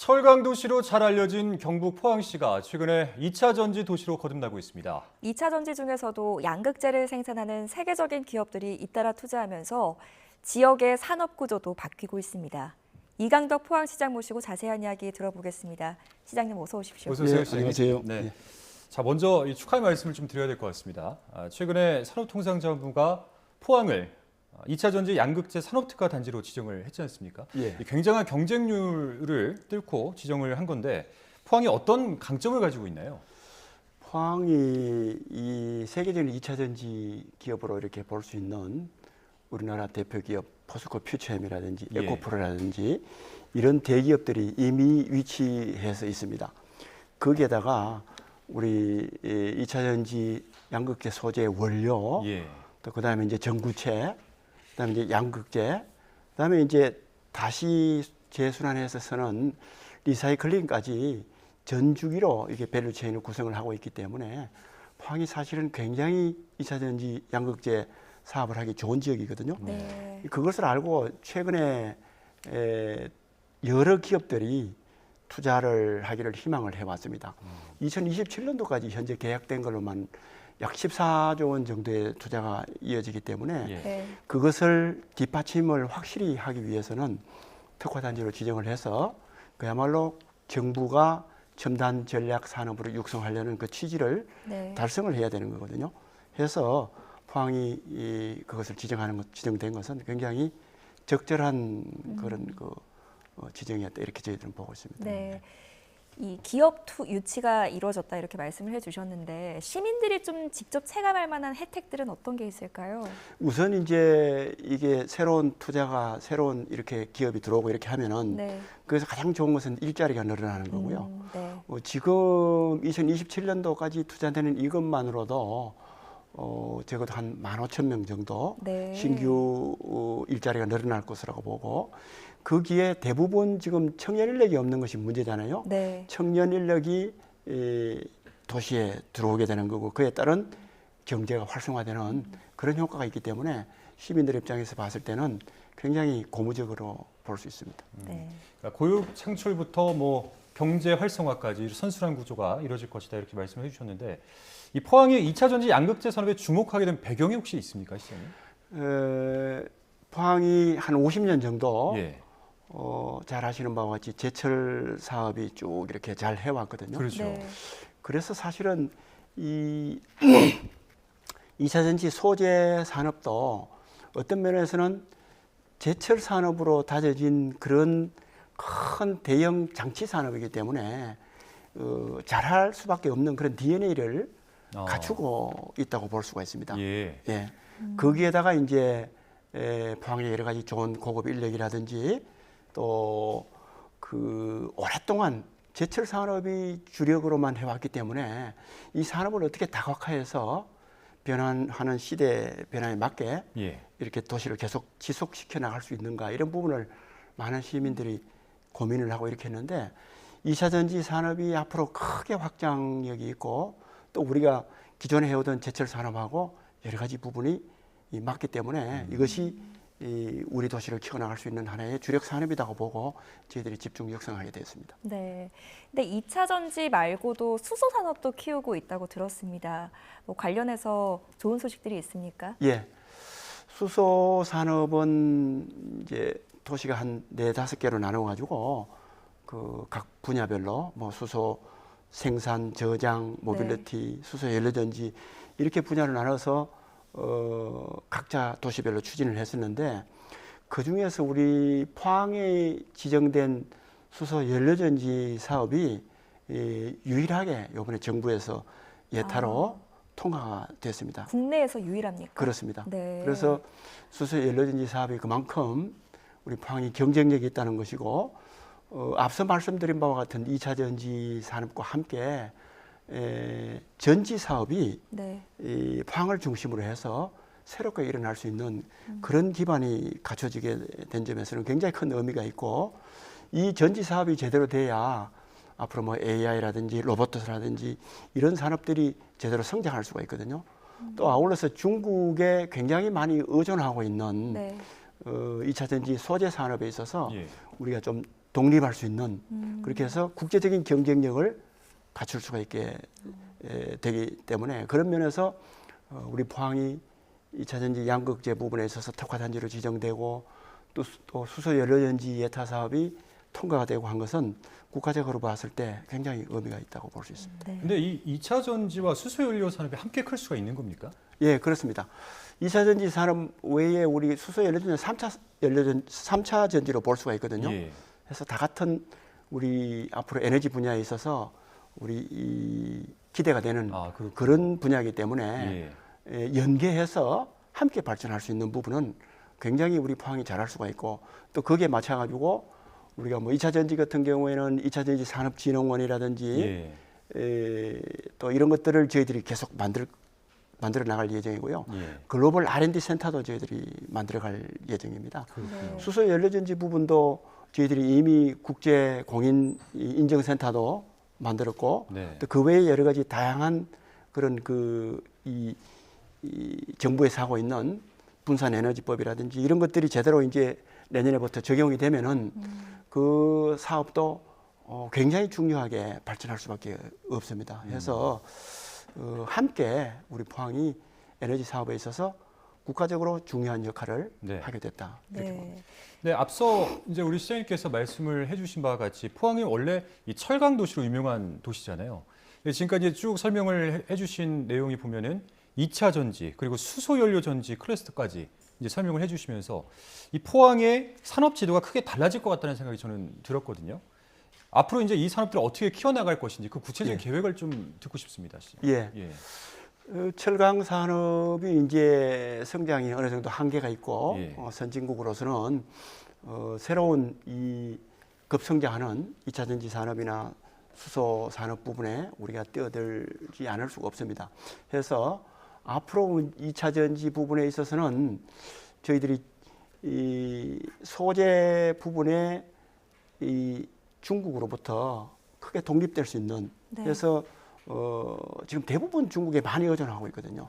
철강도시로 잘 알려진 경북 포항시가 최근에 2차 전지 도시로 거듭나고 있습니다. 2차 전지 중에서도 양극재를 생산하는 세계적인 기업들이 잇따라 투자하면서 지역의 산업 구조도 바뀌고 있습니다. 이강덕 포항시장 모시고 자세한 이야기 들어보겠습니다. 시장님 어서 오십시오. 어서 오세요. 네, 안녕하세요. 네. 네. 자, 먼저 이 축하의 말씀을 좀 드려야 될 것 같습니다. 최근에 산업통상자원부가 포항을 2차 전지 양극재 산업특화 단지로 지정을 했지 않습니까? 예. 굉장한 경쟁률을 뚫고 지정을 한 건데 포항이 어떤 강점을 가지고 있나요? 포항이 이 세계적인 2차 전지 기업으로 이렇게 볼 수 있는 우리나라 대표 기업 포스코 퓨처엠이라든지 예. 에코프로라든지 이런 대기업들이 이미 위치해서 있습니다. 거기에다가 우리 2차 전지 양극재 소재 원료, 예. 또 그다음에 이제 전구체, 그다음에 이제 양극재, 그다음에 이제 다시 재순환해서 쓰는 리사이클링까지 전 주기로 이게 밸류체인을 구성을 하고 있기 때문에 포항이 사실은 굉장히 2차 전지 양극재 사업을 하기 좋은 지역이거든요. 네. 그것을 알고 최근에 여러 기업들이 투자를 하기를 희망을 해왔습니다. 2027년도까지 현재 계약된 걸로만 약 14조 원 정도의 투자가 이어지기 때문에 예. 네. 그것을 뒷받침을 확실히 하기 위해서는 특화단지로 지정을 해서 그야말로 정부가 첨단 전략 산업으로 육성하려는 그 취지를 네. 달성을 해야 되는 거거든요. 해서 포항이 그것을 지정된 것은 굉장히 적절한 그런 지정이었다 이렇게 저희들은 보고 있습니다. 네. 이 기업 유치가 이루어졌다 이렇게 말씀을 해주셨는데 시민들이 좀 직접 체감할 만한 혜택들은 어떤 게 있을까요? 우선 이제 이게 새로운 투자가 새로운 이렇게 기업이 들어오고 이렇게 하면은 네. 그래서 가장 좋은 것은 일자리가 늘어나는 거고요. 네. 지금 2027년도까지 투자되는 이것만으로도 적어도 한 15,000명 정도 네. 신규 일자리가 늘어날 것이라고 보고 거기에 대부분 지금 청년 인력이 없는 것이 문제잖아요. 네. 청년 인력이 도시에 들어오게 되는 거고 그에 따른 경제가 활성화되는 그런 효과가 있기 때문에 시민들 입장에서 봤을 때는 굉장히 고무적으로 볼 수 있습니다. 네. 그러니까 고용 창출부터 뭐 경제 활성화까지 선순환 구조가 이루어질 것이다 이렇게 말씀해 주셨는데 이 포항의 2차 전지 양극재 산업에 주목하게 된 배경이 혹시 있습니까, 시장님? 포항이 한 50년 정도 예. 잘 아시는 바와 같이 제철 사업이 쭉 이렇게 잘 해왔거든요. 그렇죠. 네. 그래서 사실은 이 2차 전지 소재 산업도 어떤 면에서는 제철 산업으로 다져진 그런 큰 대형 장치 산업이기 때문에 잘할 수밖에 없는 그런 DNA를 갖추고 있다고 볼 수가 있습니다. 예. 예. 거기에다가 이제 포항의 여러 가지 좋은 고급 인력이라든지 또 그 오랫동안 제철 산업이 주력으로만 해왔기 때문에 이 산업을 어떻게 다각화해서 변화하는 시대 변화에 맞게 예. 이렇게 도시를 계속 지속시켜 나갈 수 있는가 이런 부분을 많은 시민들이 고민을 하고 이렇게 했는데 2차 전지 산업이 앞으로 크게 확장력이 있고 또 우리가 기존에 해오던 제철 산업하고 여러 가지 부분이 맞기 때문에 이것이 우리 도시를 키워나갈 수 있는 하나의 주력 산업이라고 보고 저희들이 집중 육성하게 되었습니다. 네. 근데 2차 전지 말고도 수소 산업도 키우고 있다고 들었습니다. 뭐 관련해서 좋은 소식들이 있습니까? 예. 수소 산업은 이제 도시가 한 4-5개로 나눠 가지고 그 각 분야별로 뭐 수소 생산, 저장, 모빌리티, 수소 연료전지 이렇게 분야를 나눠서 각자 도시별로 추진을 했었는데 그 중에서 우리 포항에 지정된 수소 연료전지 사업이 유일하게 이번에 정부에서 예타로 통과가 됐습니다. 국내에서 유일합니까? 그렇습니다. 네. 그래서 수소 연료전지 사업이 그만큼 우리 포항이 경쟁력이 있다는 것이고 앞서 말씀드린 바와 같은 2차 전지 산업과 함께 전지 사업이 네. 이 포항을 중심으로 해서 새롭게 일어날 수 있는 그런 기반이 갖춰지게 된 점에서는 굉장히 큰 의미가 있고 이 전지 사업이 제대로 돼야 앞으로 뭐 AI라든지 로봇라든지 이런 산업들이 제대로 성장할 수가 있거든요. 또 아울러서 중국에 굉장히 많이 의존하고 있는 네. 2차 전지 소재 산업에 있어서 예. 우리가 좀 독립할 수 있는 그렇게 해서 국제적인 경쟁력을 갖출 수가 있게 되기 때문에 그런 면에서 우리 포항이 2차 전지 양극재 부분에 있어서 특화단지로 지정되고 또 수소 연료전지 예타 사업이 통과가 되고 한 것은 국가적으로 봤을 때 굉장히 의미가 있다고 볼 수 있습니다. 네. 근데 이 2차 전지와 수소연료 산업이 함께 클 수가 있는 겁니까? 예, 그렇습니다. 2차 전지 산업 외에 우리 수소 연료전지 3차 전지로 볼 수가 있거든요. 예. 그래서 다 같은 우리 앞으로 에너지 분야에 있어서 우리 기대가 되는 그런 분야이기 때문에 연계해서 함께 발전할 수 있는 부분은 굉장히 우리 포항이 잘할 수가 있고 또 거기에 맞춰가지고 우리가 뭐 2차 전지 같은 경우에는 2차 전지 산업진흥원이라든지 또 이런 것들을 저희들이 계속 만들어 나갈 예정이고요. 글로벌 R&D 센터도 저희들이 만들어 갈 예정입니다. 네. 수소 연료전지 부분도 저희들이 이미 국제 공인 인증센터도 만들었고 또 그 외에 여러 가지 다양한 그런 이 정부에서 하고 있는 분산 에너지법이라든지 이런 것들이 제대로 이제 내년에부터 적용이 되면은 그 사업도 굉장히 중요하게 발전할 수밖에 없습니다. 그래서 함께 우리 포항이 에너지 사업에 있어서 국가적으로 중요한 역할을 하게 됐다. 이렇게 봅니다. 네, 앞서 이제 우리 시장님께서 말씀을 해주신 바와 같이 포항이 원래 이 철강 도시로 유명한 도시잖아요. 지금까지 쭉 설명을 해주신 내용이 보면은 2차 전지 그리고 수소 연료 전지 클러스터까지 이제 설명을 해주시면서 이 포항의 산업 지도가 크게 달라질 것 같다는 생각이 저는 들었거든요. 앞으로 이제 이 산업들을 어떻게 키워나갈 것인지 그 구체적인 계획을 좀 듣고 싶습니다. 예. 철강 산업이 이제 성장이 어느 정도 한계가 있고 선진국으로서는 새로운 이 급성장하는 2차 전지 산업이나 수소 산업 부분에 우리가 뛰어들지 않을 수가 없습니다. 그래서 앞으로 2차 전지 부분에 있어서는 저희들이 이 소재 부분에 이 중국으로부터 크게 독립될 수 있는 그래서 지금 대부분 중국에 많이 의존하고 있거든요.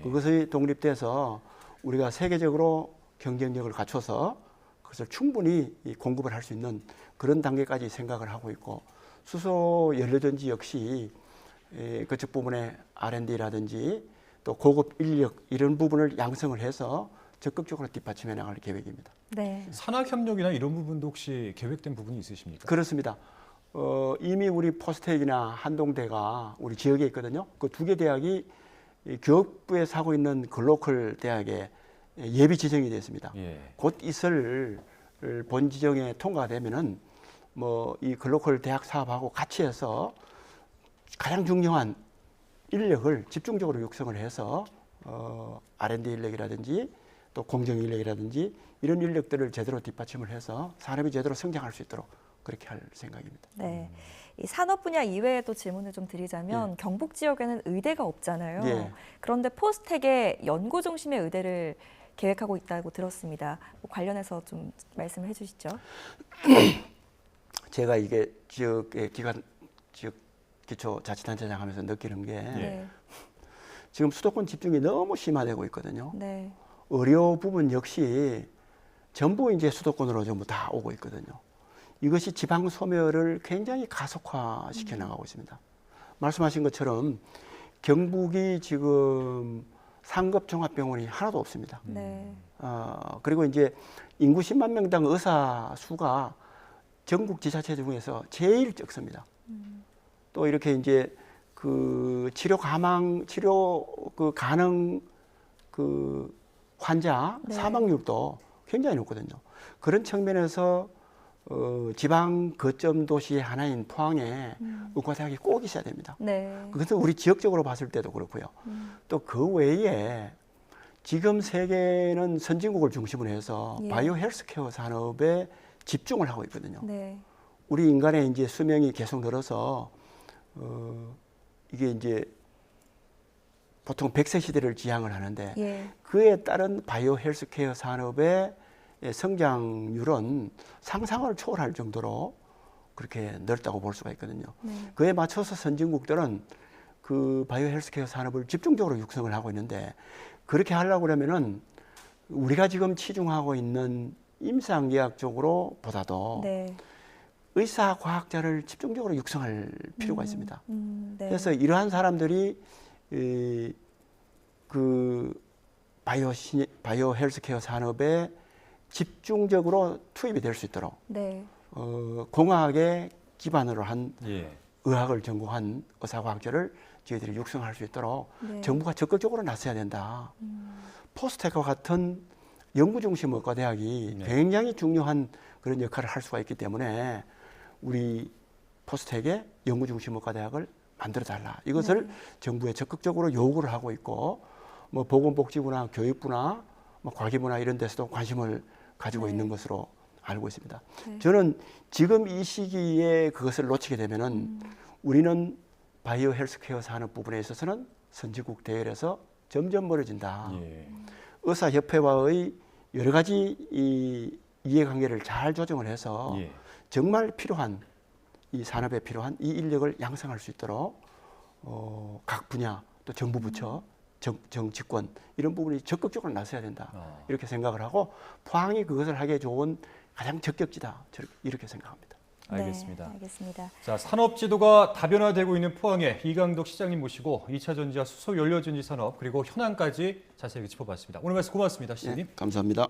그것이 독립돼서 우리가 세계적으로 경쟁력을 갖춰서 그것을 충분히 공급을 할 수 있는 그런 단계까지 생각을 하고 있고 수소 연료전지 역시 그쪽 부분에 R&D라든지 또 고급 인력 이런 부분을 양성을 해서 적극적으로 뒷받침해 나갈 계획입니다. 네. 산학협력이나 이런 부분도 혹시 계획된 부분이 있으십니까? 그렇습니다. 이미 우리 포스텍이나 한동대가 우리 지역에 있거든요. 그 두 개 대학이 교육부에서 하고 있는 글로컬 대학에 예비 지정이 됐습니다. 곧 있을 본 지정에 통과되면은 뭐 이 글로컬 대학 사업하고 같이 해서 가장 중요한 인력을 집중적으로 육성을 해서 R&D 인력이라든지 또 공정 인력이라든지 이런 인력들을 제대로 뒷받침을 해서 산업이 제대로 성장할 수 있도록 그렇게 할 생각입니다. 네. 이 산업 분야 이외에도 질문을 좀 드리자면 경북 지역에는 의대가 없잖아요. 그런데 포스텍의 연구 중심의 의대를 계획하고 있다고 들었습니다. 뭐 관련해서 좀 말씀을 해주시죠. 제가 이게 지역의 지역 기초자치단체장 하면서 느끼는 게 지금 수도권 집중이 너무 심화되고 있거든요. 의료 부분 역시 전부 이제 수도권으로 전부 다 오고 있거든요. 이것이 지방 소멸을 굉장히 가속화시켜 나가고 있습니다. 말씀하신 것처럼 경북이 지금 상급 종합병원이 하나도 없습니다. 그리고 이제 인구 10만 명당 의사 수가 전국 지자체 중에서 제일 적습니다. 또 이렇게 이제 그 치료 가능 그 환자 사망률도 굉장히 높거든요. 그런 측면에서 지방 거점 도시의 하나인 포항에 의과대학이 꼭 있어야 됩니다. 그것은 우리 지역적으로 봤을 때도 그렇고요. 또 그 외에 지금 세계는 선진국을 중심으로 해서 바이오 헬스케어 산업에 집중을 하고 있거든요. 우리 인간의 이제 수명이 계속 늘어서 이게 이제 보통 100세 시대를 지향을 하는데 그에 따른 바이오 헬스케어 산업의 성장률은 상상을 초월할 정도로 그렇게 넓다고 볼 수가 있거든요. 그에 맞춰서 선진국들은 그 바이오 헬스케어 산업을 집중적으로 육성을 하고 있는데 그렇게 하려고 그러면은 우리가 지금 치중하고 있는 임상의학 쪽으로 보다도 의사 과학자를 집중적으로 육성할 필요가 있습니다. 네. 그래서 이러한 사람들이 그 바이오 헬스케어 산업에 집중적으로 투입이 될 수 있도록 네. 공학에 기반으로 한 예. 의학을 전공한 의사과학자를 저희들이 육성할 수 있도록 네. 정부가 적극적으로 나서야 된다. 포스텍과 같은 연구 중심 의과대학이 네. 굉장히 중요한 그런 역할을 할 수가 있기 때문에 우리 포스텍의 연구 중심 의과대학을 만들어 달라. 이것을 정부에 적극적으로 요구를 하고 있고 뭐 보건복지부나 교육부나 뭐 과기부나 이런 데서도 관심을 가지고 있는 것으로 알고 있습니다. 네. 저는 지금 이 시기에 그것을 놓치게 되면은 우리는 바이오 헬스케어 산업 부분에 있어서는 선진국 대열에서 점점 멀어진다. 예. 의사협회와의 여러 가지 이해관계를 잘 조정을 해서 예. 정말 필요한 이 산업에 필요한 이 인력을 양성할 수 있도록 각 분야 또 정부 부처 정치권 이런 부분이 적극적으로 나서야 된다. 이렇게 생각을 하고 포항이 그것을 하기에 좋은 가장 적격지다. 이렇게 생각합니다. 알겠습니다. 네, 알겠습니다. 자, 산업 지도가 다변화되고 있는 포항에 이강덕 시장님 모시고 2차 전지와 수소 연료 전지 산업 그리고 현안까지 자세히 짚어봤습니다. 오늘 말씀 고맙습니다, 시장님. 네, 감사합니다.